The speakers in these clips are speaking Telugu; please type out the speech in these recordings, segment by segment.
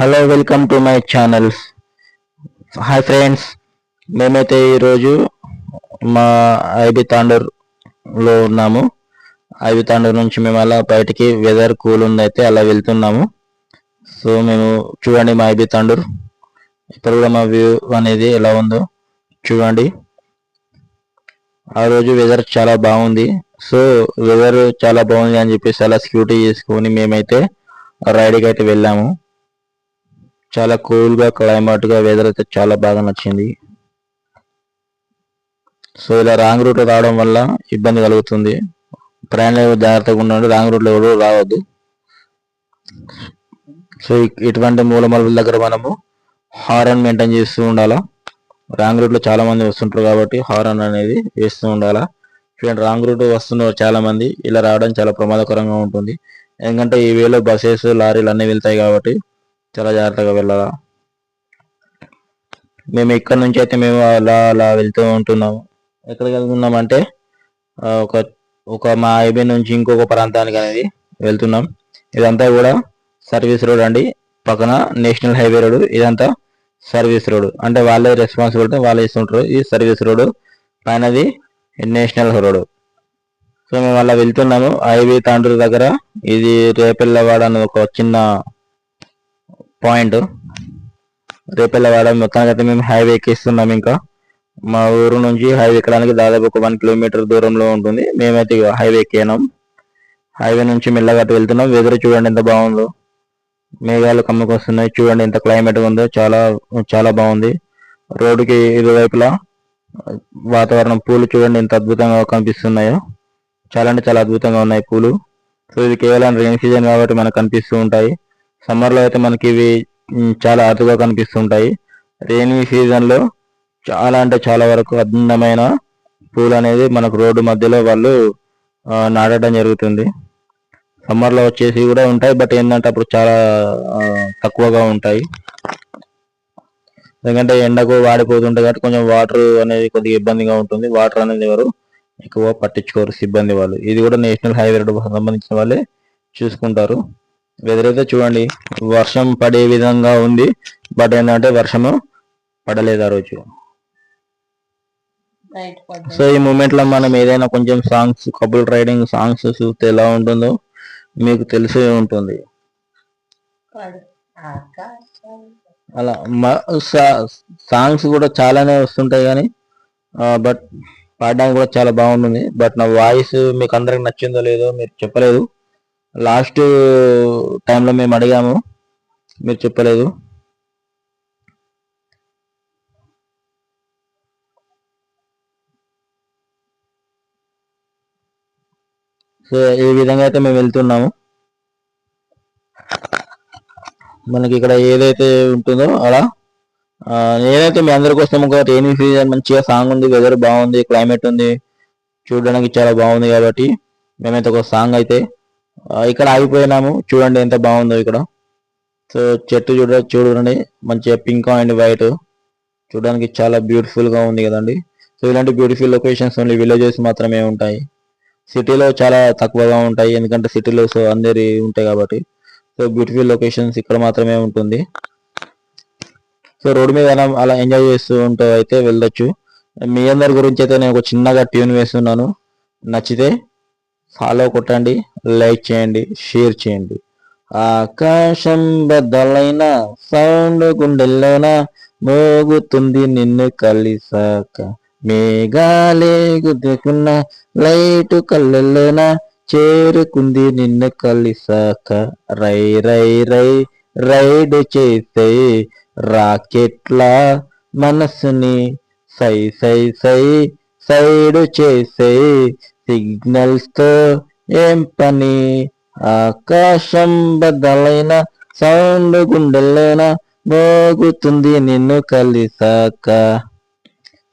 Hello, welcome to my channel. Hi friends, మేమైతే ఈరోజు మా ఐబి తాండూరులో ఉన్నాము. ఐబి తాండూరు నుంచి మేము అలా బయటికి వెదర్ కూల్ ఉంది అయితే అలా వెళ్తున్నాము. సో మేము చూడండి మా ఐబి తాండూరు ఇప్పుడు కూడా మా వ్యూ అనేది ఎలా ఉందో చూడండి. ఆ రోజు వెదర్ చాలా బాగుంది. సో వెదర్ చాలా బాగుంది అని చెప్పేసి అలా స్కూటీ చేసుకొని మేమైతే రైడ్కి అయితే వెళ్ళాము. చాలా కూల్గా క్లైమేట్గా వెదర్ అయితే చాలా బాగా నచ్చింది. సో ఇలా రాంగ్ రూట్లో రావడం వల్ల ఇబ్బంది కలుగుతుంది. ప్రయాణంలో జాగ్రత్తగా ఉండండి, రాంగ్ రూట్లో ఎవరు రావద్దు. సో ఇటువంటి మూలమలుల దగ్గర మనము హారన్ మెయింటైన్ చేస్తూ ఉండాలా. రాంగ్ రూట్లో చాలా మంది వస్తుంటారు కాబట్టి హారన్ అనేది వేస్తూ ఉండాలా. చూడండి, రాంగ్ రూట్ వస్తున్నారు చాలా మంది. ఇలా రావడం చాలా ప్రమాదకరంగా ఉంటుంది. ఎందుకంటే ఈ వేలో బస్సెస్ లారీలు అన్నీ వెళ్తాయి కాబట్టి చాలా జాగ్రత్తగా వెళ్ళాలా. మేము ఇక్కడ నుంచి అయితే మేము అలా అలా వెళ్తూ ఉంటున్నాము. ఎక్కడికి వెళ్తున్నామంటే ఒక ఒక మా ఐబీ నుంచి ఇంకొక ప్రాంతానికి అనేది వెళ్తున్నాం. ఇదంతా కూడా సర్వీస్ రోడ్ అండి. పక్కన నేషనల్ హైవే రోడ్. ఇదంతా సర్వీస్ రోడ్ అంటే వాళ్ళే రెస్పాన్సిబిలిటీ వాళ్ళే ఇస్తుంటారు. ఈ సర్వీస్ రోడ్ పైనది నేషనల్ రోడ్. సో మేము అలా వెళ్తున్నాము ఐబీ తాండూరు దగ్గర. ఇది రేపెల్లవాడ అని ఒక చిన్న పాయింట్. రేపెల్లవాడ మొత్తానికైతే మేము హైవే ఎక్కిస్తున్నాం. ఇంకా మా ఊరు నుంచి హైవే ఎక్కడానికి దాదాపు ఒక 1 కిలోమీటర్ దూరంలో ఉంటుంది. మేమైతే హైవే ఎక్కినాం. హైవే నుంచి మెల్లగట్టు వెళ్తున్నాం. వెదర్ చూడండి ఎంత బాగుందో. మేఘాలు కమ్ముకు వస్తున్నాయి. చూడండి ఎంత క్లైమేట్ ఉందో. చాలా చాలా బాగుంది. రోడ్డుకి ఇరువైపులా వాతావరణం, పూలు చూడండి ఎంత అద్భుతంగా కనిపిస్తున్నాయో. చాలా అంటే చాలా అద్భుతంగా ఉన్నాయి పూలు. సో ఇది కేవలం రెయిన్ సీజన్ కాబట్టి మనకు కనిపిస్తూ ఉంటాయి. సమ్మర్లో అయితే మనకి ఇవి చాలా అరుదుగా కనిపిస్తుంటాయి. రెయినీ సీజన్లో చాలా అంటే చాలా వరకు అందమైన పూలు అనేది మనకు రోడ్డు మధ్యలో వాళ్ళు నాటడం జరుగుతుంది. సమ్మర్లో వచ్చేసి కూడా ఉంటాయి, బట్ ఏంటంటే అప్పుడు చాలా తక్కువగా ఉంటాయి. ఎందుకంటే ఎండకు వాడిపోతుంటాయి కాబట్టి కొంచెం వాటర్ అనేది కొద్దిగా ఇబ్బందిగా ఉంటుంది. వాటర్ అనేది ఎవరు ఎక్కువ పట్టించుకోరు, సిబ్బంది వాళ్ళు. ఇది కూడా నేషనల్ హైవే రోడ్ సంబంధించిన వాళ్ళే చూసుకుంటారు. వెదర్ అయితే చూడండి వర్షం పడే విధంగా ఉంది, బట్ ఏంటంటే వర్షము పడలేదు ఆ రోజు. సో ఈ మూమెంట్ లో మనం ఏదైనా కొంచెం సాంగ్స్, కపుల్ రైడింగ్ సాంగ్స్ చూస్తే ఎలా ఉంటుందో మీకు తెలిసే ఉంటుంది. అలా సాంగ్స్ కూడా చాలానే వస్తుంటాయి కానీ బట్ పాడడానికి కూడా చాలా బాగుంటుంది. బట్ నా వాయిస్ మీకు అందరికి నచ్చిందో లేదో మీరు చెప్పలేదు. లాస్ట్ టైంలో మేము అడిగాము, మీరు చెప్పలేదు. సో ఈ విధంగా అయితే మేము వెళ్తున్నాము. మనకి ఇక్కడ ఏదైతే ఉంటుందో అలా నేనైతే మీ అందరి కోసం ఒక రెయినీ సీజన్ మంచిగా సాంగ్ ఉంది, వెదర్ బాగుంది, క్లైమేట్ ఉంది, చూడడానికి చాలా బాగుంది కాబట్టి మేమైతే ఒక సాంగ్ అయితే ఇక్కడ ఆగిపోయినాము. చూడండి ఎంత బాగుందో ఇక్కడ. సో చెట్టు చూడండి మంచిగా పింక్ అండ్ వైట్, చూడడానికి చాలా బ్యూటిఫుల్ గా ఉంది కదండి. సో ఇలాంటి బ్యూటిఫుల్ లొకేషన్స్ ఓన్లీ విలేజెస్ మాత్రమే ఉంటాయి. సిటీలో చాలా తక్కువగా ఉంటాయి, ఎందుకంటే సిటీలో సో అందరి ఉంటాయి కాబట్టి. సో బ్యూటిఫుల్ లొకేషన్స్ ఇక్కడ మాత్రమే ఉంటుంది. సో రోడ్డు మీద అలా ఎంజాయ్ చేస్తూ ఉంటూ అయితే వెళ్ళొచ్చు. మీ అందరి గురించి అయితే నేను ఒక చిన్నగా ట్యూన్ వేస్తున్నాను. నచ్చితే ఫాలో కొట్టండి, లైక్ చేయండి, షేర్ చేయండి. ఆకాశం బద్దలైన సౌండ్ గుండెల్లోన మోగుతుంది నిన్ను కలిసాక, మేఘాలే గుద్దుకున్న లైటు కళ్ళల్లోన చేరుకుంది నిన్ను కలిసాక, రై రై రై రైడ్ చేసే రాకెట్లా మనసుని సై సై సై సైడు చేసే సిగ్నల్స్ తో ఏం పని, ఆకాశం బద్దలైన సౌండ్ గుండెల్లోన మోగుతుంది నిన్ను కలిసాక.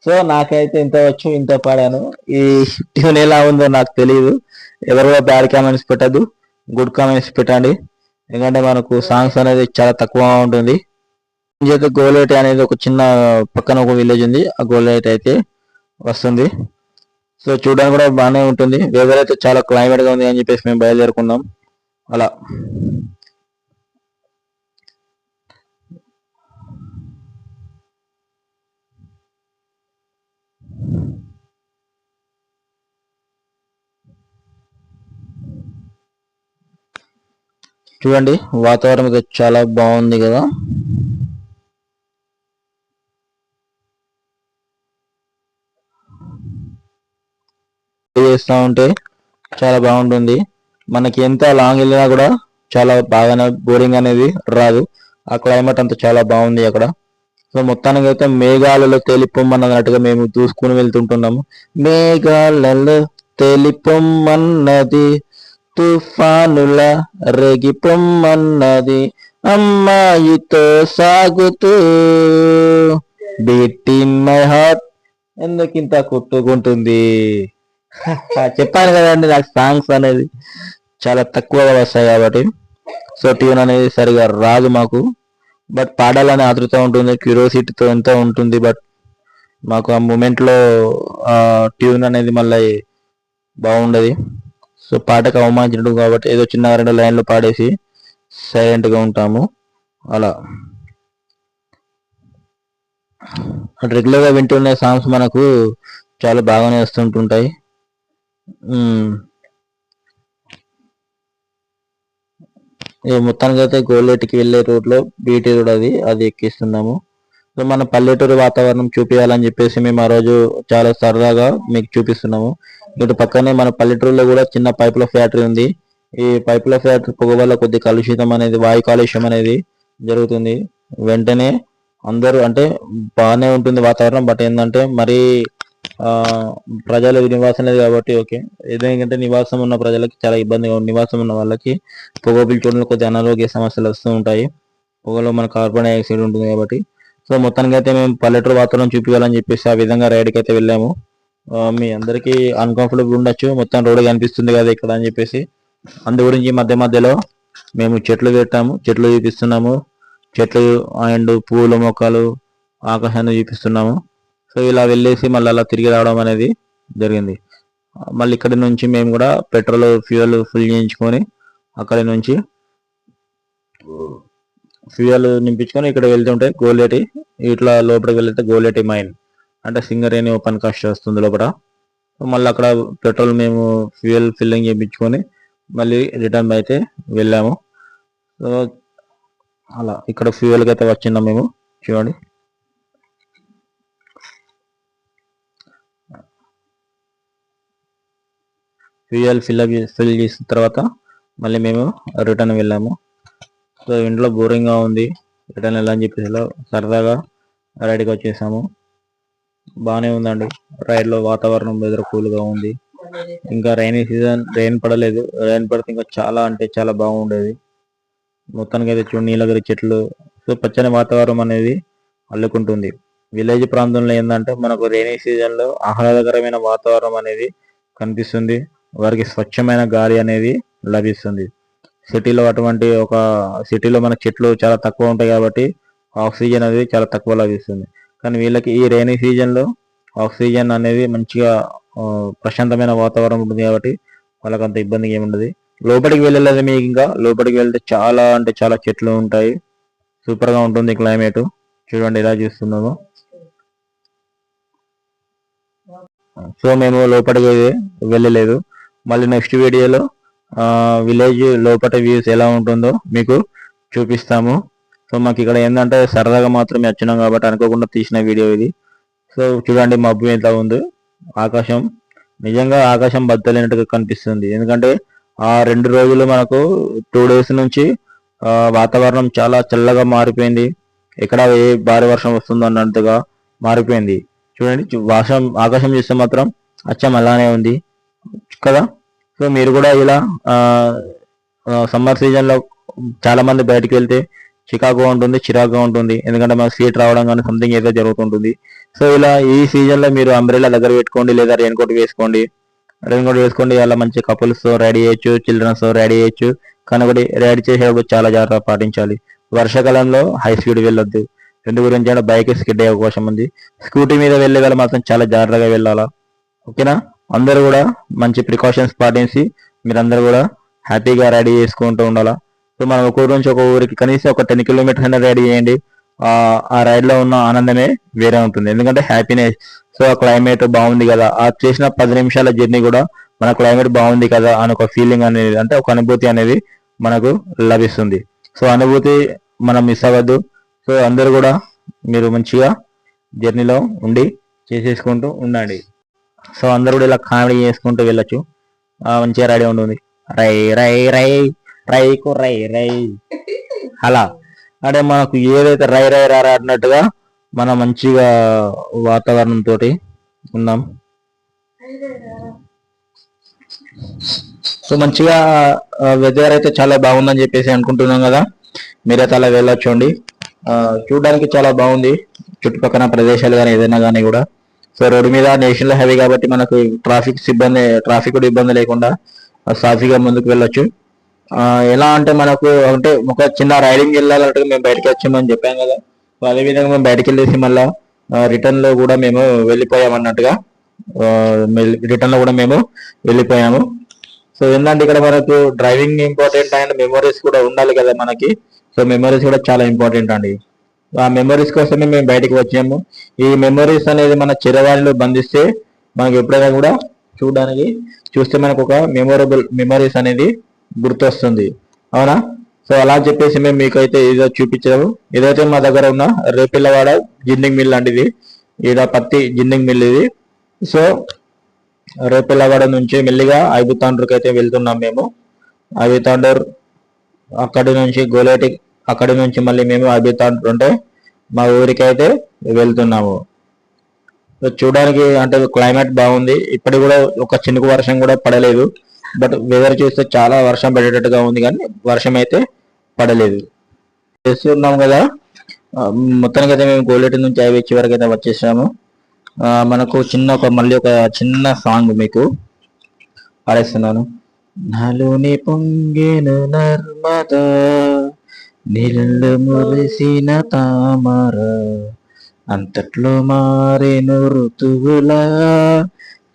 సో నాకైతే ఇంత వచ్చు, ఇంత పాడాను. ఈ ట్యూన్ ఎలా ఉందో నాకు తెలియదు. ఎవరు బ్యాడ్ కామెంట్స్ పెట్టద్దు, గుడ్ కామెంట్స్ పెట్టండి. ఎందుకంటే మనకు సాంగ్స్ అనేది చాలా తక్కువ ఉంటుంది. గోలేటి అనేది ఒక చిన్న పక్కన ఒక విలేజ్ ఉంది, ఆ గోలేటి అయితే వస్తుంది. సో చూడడానికి కూడా బాగానే ఉంటుంది. వెదర్ అయితే చాలా క్లైమేట్ గా ఉంది అని చెప్పేసి మేము బయలుదేరుకున్నాం. అలా చూడండి వాతావరణం అయితే చాలా బాగుంది కదా. చేస్తూ ఉంటే చాలా బాగుంటుంది. మనకి ఎంత లాంగ్ వెళ్ళినా కూడా చాలా బాగానే బోరింగ్ అనేది రాదు. ఆ క్లైమేట్ అంతా చాలా బాగుంది అక్కడ. సో మొత్తానికి అయితే మేఘాలలో తేలిపొమ్మన్నట్టుగా మేము దూసుకుని వెళ్తుంటున్నాము. మేఘాలలో తేలిపొమ్మన్నది, తుఫానుల రేగిపొమ్మన్నది, అమ్మాయితో సాగుతూ బీట్ ఇన్ మై హార్ట్ ఎందుకింత కొట్టుకుంటుంది. చెప్పాను కదండి, నాకు సాంగ్స్ అనేది చాలా తక్కువగా వస్తాయి కాబట్టి సో ట్యూన్ అనేది సరిగా రాదు మాకు. బట్ పాడాలని ఆతృత ఉంటుంది, క్యూరియాసిటీతో ఎంతో ఉంటుంది. బట్ మాకు ఆ మూమెంట్లో ఆ ట్యూన్ అనేది మళ్ళీ బాగుండదు. సో పాటకు అవమానించడం కాబట్టి ఏదో చిన్న 2 లైన్లు పాడేసి సైలెంట్గా ఉంటాము. అలా రెగ్యులర్గా వింటున్న సాంగ్స్ మనకు చాలా బాగానే వస్తుంటుంటాయి. మొత్తానికి అయితే గోల్డెట్కి వెళ్ళే రోడ్లో బీటీ రోడ్ అది ఎక్కిస్తున్నాము. సో మన పల్లెటూరు వాతావరణం చూపించాలని చెప్పేసి మేము ఆ రోజు చాలా సరదాగా మీకు చూపిస్తున్నాము. ఇటు పక్కనే మన పల్లెటూరులో కూడా చిన్న పైపుల ఫ్యాక్టరీ ఉంది. ఈ పైపుల ఫ్యాక్టరీ పొగ వల్ల కొద్ది కలుషితం అనేది, వాయు కాలుష్యం అనేది జరుగుతుంది. వెంటనే అందరూ అంటే బాగానే ఉంటుంది వాతావరణం, బట్ ఏంటంటే మరీ ప్రజలు నివాసం లేదు కాబట్టి ఓకే. ఎందుకంటే నివాసం ఉన్న ప్రజలకి చాలా ఇబ్బందిగా ఉంది. నివాసం ఉన్న వాళ్ళకి పొగ పీల్చుకోవడంలో కొద్ది అనారోగ్య సమస్యలు వస్తూ ఉంటాయి. పొగలో మన కార్బన్ డైఆక్సైడ్ ఉంటుంది కాబట్టి. సో మొత్తానికి అయితే మేము పల్లెటూరు వాతావరణం చూపించాలని చెప్పేసి ఆ విధంగా రైడ్కి అయితే వెళ్ళాము. మీ అందరికీ అన్కంఫర్టబుల్ ఉండొచ్చు, మొత్తం రోడ్డు కనిపిస్తుంది కదా ఇక్కడ అని చెప్పేసి. అందు గురించి మధ్య మధ్యలో మేము చెట్లు పెట్టాము, చెట్లు చూపిస్తున్నాము. చెట్లు అండ్ పూల మొక్కలు, ఆకాశాన్ని చూపిస్తున్నాము. సో ఇలా వెళ్ళేసి మళ్ళీ అలా తిరిగి రావడం అనేది జరిగింది. మళ్ళీ ఇక్కడి నుంచి మేము కూడా పెట్రోల్ ఫ్యూయల్ ఫుల్ చేయించుకొని అక్కడి నుంచి ఫ్యూయల్ నింపించుకొని ఇక్కడ వెళ్తుంటే గోలేటి ఇట్లా లోపలికి వెళ్తే గోలేటి మైన్ అంటే సింగరేణి ఓపెన్ కాస్ట్ వస్తుంది లోపల. మళ్ళీ అక్కడ పెట్రోల్ మేము ఫ్యూయల్ ఫిల్లింగ్ చేయించుకొని మళ్ళీ రిటర్న్ అయితే వెళ్ళాము. సో అలా ఇక్కడ ఫ్యూయల్కి అయితే వచ్చినాం మేము. చూడండి ఫ్యూయల్ ఫిల్ చేసిన తర్వాత మళ్ళీ మేము రిటర్న్ వెళ్ళాము. సో ఇంట్లో బోరింగ్గా ఉంది, రిటర్న్ వెళ్ళని చెప్పేసి సరదాగా రైడ్కి వచ్చేసాము. బాగానే ఉందండి రైడ్లో. వాతావరణం వెదర్ కూల్గా ఉంది. ఇంకా రైనీ సీజన్, రెయిన్ పడలేదు. రెయిన్ పడితే ఇంకా చాలా అంటే చాలా బాగుండేది. మొత్తానికి అయితే చూడండి నీలగిరి చెట్లు, సో పచ్చని వాతావరణం అనేది అల్లుకుంటుంది. విలేజ్ ప్రాంతంలో ఏంటంటే మనకు రైనీ సీజన్లో ఆహ్లాదకరమైన వాతావరణం అనేది కనిపిస్తుంది. వారికి స్వచ్ఛమైన గాలి అనేది లభిస్తుంది. సిటీలో సిటీలో మన చెట్లు చాలా తక్కువ ఉంటాయి కాబట్టి ఆక్సిజన్ అనేది చాలా తక్కువ లభిస్తుంది. కానీ వీళ్ళకి ఈ రైనీ సీజన్లో ఆక్సిజన్ అనేది మంచిగా ప్రశాంతమైన వాతావరణం ఉంటుంది కాబట్టి వాళ్ళకి అంత ఇబ్బంది ఏముండదు. లోపలికి వెళ్ళలేదు మీకు, ఇంకా లోపలికి వెళ్తే చాలా అంటే చాలా చెట్లు ఉంటాయి. సూపర్గా ఉంటుంది క్లైమేట్. చూడండి ఇలా చూస్తున్నాము. సో మేము లోపలికి వెళ్ళలేదు. మళ్ళీ నెక్స్ట్ వీడియోలో విలేజ్ లోపల వ్యూస్ ఎలా ఉంటుందో మీకు చూపిస్తాము. సో మాకు ఇక్కడ ఏంటంటే సరదాగా మాత్రమే వచ్చినాం కాబట్టి అనుకోకుండా తీసిన వీడియో ఇది. సో చూడండి మబ్బు ఎంత ఉంది, ఆకాశం నిజంగా ఆకాశం బద్దలైనట్టుగా కనిపిస్తుంది. ఎందుకంటే ఆ 2 రోజులు మనకు 2 days నుంచి వాతావరణం చాలా చల్లగా మారిపోయింది. ఎక్కడ ఏ భారీ వర్షం వస్తుందో అన్నట్టుగా మారిపోయింది. చూడండి ఆకాశం చూస్తే మాత్రం అచ్చం అలానే ఉంది కదా. సో మీరు కూడా ఇలా సమ్మర్ సీజన్లో చాలా మంది బయటకు వెళ్తే చికాకుగా ఉంటుంది, చిరాకుగా ఉంటుంది. ఎందుకంటే మనకు సీట్ రావడం కానీ సంథింగ్ ఏదో జరుగుతుంటుంది. సో ఇలా ఈ సీజన్లో మీరు అంబ్రెల్లా దగ్గర పెట్టుకోండి, లేదా రెయిన్ కోట్ వేసుకోండి. అలా మంచి కపుల్స్తో రెడీ చేయొచ్చు, చిల్డ్రన్స్తో రెడీ చేయొచ్చు. కానీ ఒకటి రెడీ చేసేటప్పుడు చాలా జాగ్రత్త పాటించాలి. వర్షాకాలంలో హై స్పీడ్ వెళ్ళొద్దు. ఎందు గురించి అంటే బైక్ స్కిడ్ అయ్యే అవకాశం ఉంది. స్కూటీ మీద వెళ్ళే వాళ్ళు మాత్రం చాలా జాగ్రత్తగా వెళ్ళాలా. ఓకేనా? అందరూ కూడా మంచి ప్రికాషన్స్ పాటించి మీరందరూ కూడా హ్యాపీగా రెడీ చేసుకుంటూ ఉండాలా. సో మనం ఒక ఊరు నుంచి ఒక ఊరికి కనీసం ఒక 10 kilometers అయినా రెడీ చేయండి. ఆ రైడ్లో ఉన్న ఆనందమే వేరే ఉంటుంది. ఎందుకంటే హ్యాపీనెస్. సో ఆ క్లైమేట్ బాగుంది కదా, ఆ చేసిన 10 నిమిషాల జర్నీ కూడా మన క్లైమేట్ బాగుంది కదా అని ఒక ఫీలింగ్ అనేది, అంటే ఒక అనుభూతి అనేది మనకు లభిస్తుంది. సో అనుభూతి మనం మిస్ అవ్వద్దు. సో అందరూ కూడా మీరు మంచిగా జర్నీలో ఉండి చేసేసుకుంటూ ఉండండి. సో అందరూ కూడా ఇలా కామెడీ చేసుకుంటూ వెళ్ళొచ్చు. మంచిగా రెడీ ఉంటుంది. రై రై రై రైకు రై రై అలా అంటే మనకు ఏదైతే రై రై రా అన్నట్టుగా మనం మంచిగా వాతావరణంతో ఉన్నాం. సో మంచిగా వెదర్ అయితే చాలా బాగుందని చెప్పేసి అనుకుంటున్నాం కదా. మీరైతే అలా వెళ్ళొచ్చండి. చూడడానికి చాలా బాగుంది చుట్టుపక్కల ప్రదేశాలు కానీ ఏదైనా కానీ కూడా. సో రోడ్డు మీద నేషనల్ హైవే కాబట్టి మనకు ట్రాఫిక్ కూడా ఇబ్బంది లేకుండా సాఫీగా ముందుకు వెళ్ళొచ్చు. ఎలా అంటే మనకు అంటే ఒక చిన్న రైడింగ్ వెళ్ళాలంటే మేము బయటకు వచ్చామని చెప్పాం కదా. అదే విధంగా మేము బయటకు వెళ్ళేసి మళ్ళా రిటర్న్ లో కూడా మేము వెళ్ళిపోయాం అన్నట్టుగా రిటర్న్ లో కూడా మేము వెళ్ళిపోయాము. సో ఏంటంటే ఇక్కడ మనకు డ్రైవింగ్ ఇంపార్టెంట్ అండ్ మెమరీస్ కూడా ఉండాలి కదా మనకి. సో మెమరీస్ కూడా చాలా ఇంపార్టెంట్ అండి. ఆ మెమరీస్ కోసమే మేము బయటకు వచ్చాము. ఈ మెమరీస్ అనేది మన చిరవాణిలో బంధిస్తే మనకి ఎప్పుడైనా కూడా చూస్తే మనకు ఒక మెమరీస్ అనేది గుర్తొస్తుంది. అవునా? సో అలా చెప్పేసి మేము మీకైతే ఏదో చూపించాము. ఏదైతే మా దగ్గర ఉన్న రేపిల్లవాడ జిన్నింగ్ మిల్ లాంటిది, ఈడ పత్తి జిన్నింగ్ మిల్ ఇది. సో రేపిల్లవాడ నుంచి మెల్లిగా ఐబుతాండ్రుకి అయితే వెళ్తున్నాం మేము. ఐబుతాండూర్ అక్కడి నుంచి గోలేటి, అక్కడి నుంచి మళ్ళీ మేము ఐబుతాండ్రు అంటే మా ఊరికి అయితే వెళ్తున్నాము. చూడడానికి అంటే క్లైమేట్ బాగుంది. ఇప్పటికి కూడా ఒక చినుకు వర్షం కూడా పడలేదు. బట్ వెదర్ చూస్తే చాలా వర్షం పడేటట్టుగా ఉంది కానీ వర్షం అయితే పడలేదు. చేస్తున్నాం కదా. మొత్తానికి అయితే మేము గోలేటి నుంచి ఐబిచ్చి వరకు అయితే వచ్చేసాము. మనకు మళ్ళీ ఒక చిన్న సాంగ్ మీకు పాడేస్తున్నాను. నాలోని పొంగెను నర్మద నీళ్ళు మురిసిన తామర అంతట్లో మారేను ఋతువుల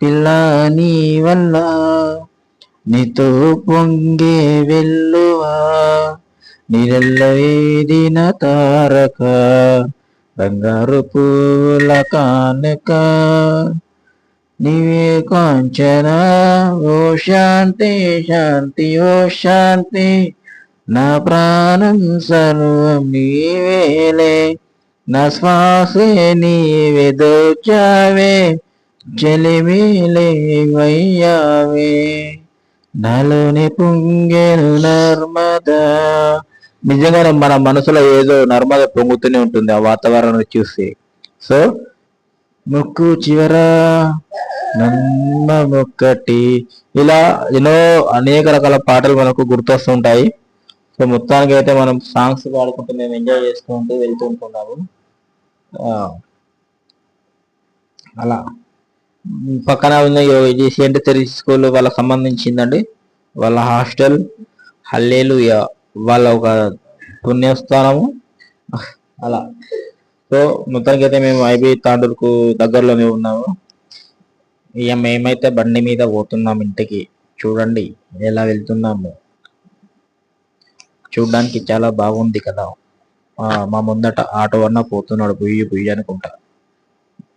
పిల్ల నీ వల్ల నీతో పొంగే వెల్లువా నీళ్ళ వేదిన తారక బంగారు పూల కానుక నీవే కాంచన ఓ శాంతి శాంతి ఓ శాంతి నా ప్రాణం సర్వం నీవేలే నా శ్వాసే నీవే దోచావే చెలిమిలే వయ్యావే నాలోని పొంగెను నర్మద. నిజంగా మన మనసులో ఏదో నర్మద పొంగుతూనే ఉంటుంది ఆ వాతావరణం చూసి. సో ముక్కు చివర నమ్మొక్కటి ఇలా ఎన్నో అనేక రకాల పాటలు మనకు గుర్తొస్తుంటాయి. సో మొత్తానికి అయితే మనం సాంగ్స్ పాడుకుంటూ మేము ఎంజాయ్ చేసుకుంటూ వెళ్తూ ఉంటున్నాము. అలా పక్కన ఉన్న ఇది సెయింట్ తెరీసా స్కూల్ వాళ్ళకి సంబంధించిందండి. వాళ్ళ హాస్టల్ హల్లెలూయా వాళ్ళ ఒక పుణ్యస్థానము అలా. సో మొత్తానికి అయితే మేము ఐబీ తాండూరుకు దగ్గరలోనే ఉన్నాము. ఇక మేమైతే బండి మీద పోతున్నాం ఇంటికి. చూడండి ఎలా వెళ్తున్నాము. చూడడానికి చాలా బాగుంది కదా. మా ముందట ఆటో అన్న పోతున్నాడు బుయ్యి అనుకుంటా.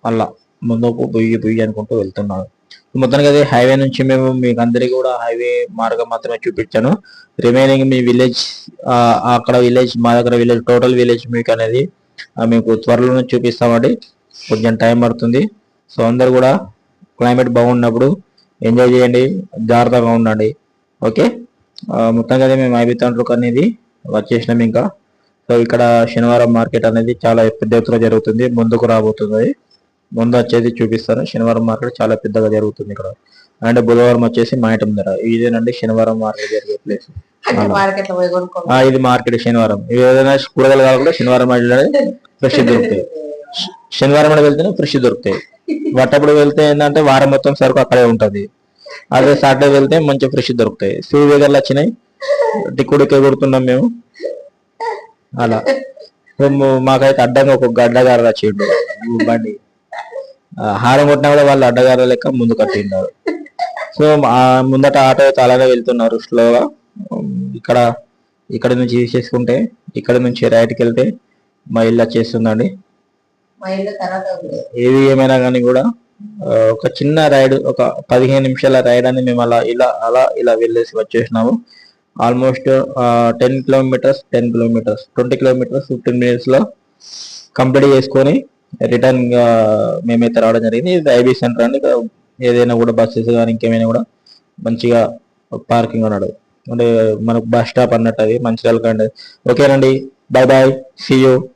అలా ముందుకు బుయ్యి అనుకుంటూ వెళ్తున్నాడు. మొత్తానికి అదే హైవే నుంచి మేము మీకు అందరికీ కూడా హైవే మార్గం మాత్రమే చూపించాను. రిమైనింగ్ మీ విలేజ్ అక్కడ విలేజ్ మా దగ్గర విలేజ్ టోటల్ విలేజ్ మీకు అనేది మీకు త్వరలోనే చూపిస్తామండి. కొంచెం టైం పడుతుంది. సో అందరు కూడా క్లైమేట్ బాగున్నప్పుడు ఎంజాయ్ చేయండి, జాగ్రత్తగా ఉండండి. ఓకే. మొత్తంగా అదే మేము ఐబీ తాండూరు అనేది వచ్చేసినాం ఇంకా. సో ఇక్కడ శనివారం మార్కెట్ అనేది చాలా పెద్ద ఎత్తున జరుగుతుంది. ముందుకు రాబోతుంది. ముందు వచ్చేది చూపిస్తాను. శనివారం మార్కెట్ చాలా పెద్దగా జరుగుతుంది ఇక్కడ. అండ్ బుధవారం వచ్చేసి మా ఇంటి ముందర ఇదేనండి శనివారం మార్కెట్ జరిగే ప్లేస్. ఇది మార్కెట్ శనివారం. ఏదైనా కూరగాయలు కావాలంటే శనివారం ఫ్రెష్ దొరుకుతాయి. శనివారం వెళ్తేనే ఫ్రెష్ దొరుకుతాయి. వట్టప్పుడు వెళ్తే ఏంటంటే వారం మొత్తం సరుకు అక్కడే ఉంటది. అదే సాటర్డే వెళ్తే మంచి ఫ్రెష్ దొరుకుతాయి. సూర్యగర్లు వచ్చినాయి, టిక్కుడికే కొడుతున్నాం మేము. అలా మాకైతే అడ్డంగా ఒక గడ్డగారు వచ్చిండు బండి. హారం కొట్టినా కూడా వాళ్ళు అడ్డగారు లెక్క ముందు కట్టిండారు. సో ముందట ఆటో అయితే అలాగే వెళ్తున్నారు స్లోగా. ఇక్కడ నుంచి చేసుకుంటే ఇక్కడ నుంచి రైట్కి వెళ్తే మా ఇల్లు వచ్చేస్తుందండి. ఏది ఏమైనా కానీ కూడా ఒక చిన్న రైడ్, ఒక 15 నిమిషాల రైడ్ అని మేము ఇలా వెళ్ళేసి వచ్చేసినాము. ఆల్మోస్ట్ 10 కిలోమీటర్స్ 20 కిలోమీటర్స్ 15 minutes లో కంప్లీట్ చేసుకొని రిటర్న్ గా మేమైతే రావడం జరిగింది. ఇది ఐబీ సెంటర్ అండి. ఏదైనా కూడా బస్సెస్ కానీ ఇంకేమైనా కూడా మంచిగా పార్కింగ్ ఉన్నాడు అంటే మనకు బస్ స్టాప్ అన్నట్టు అది మంచిర్యాల కంటే. ఓకేనండి, బై బాయ్, సీ యూ.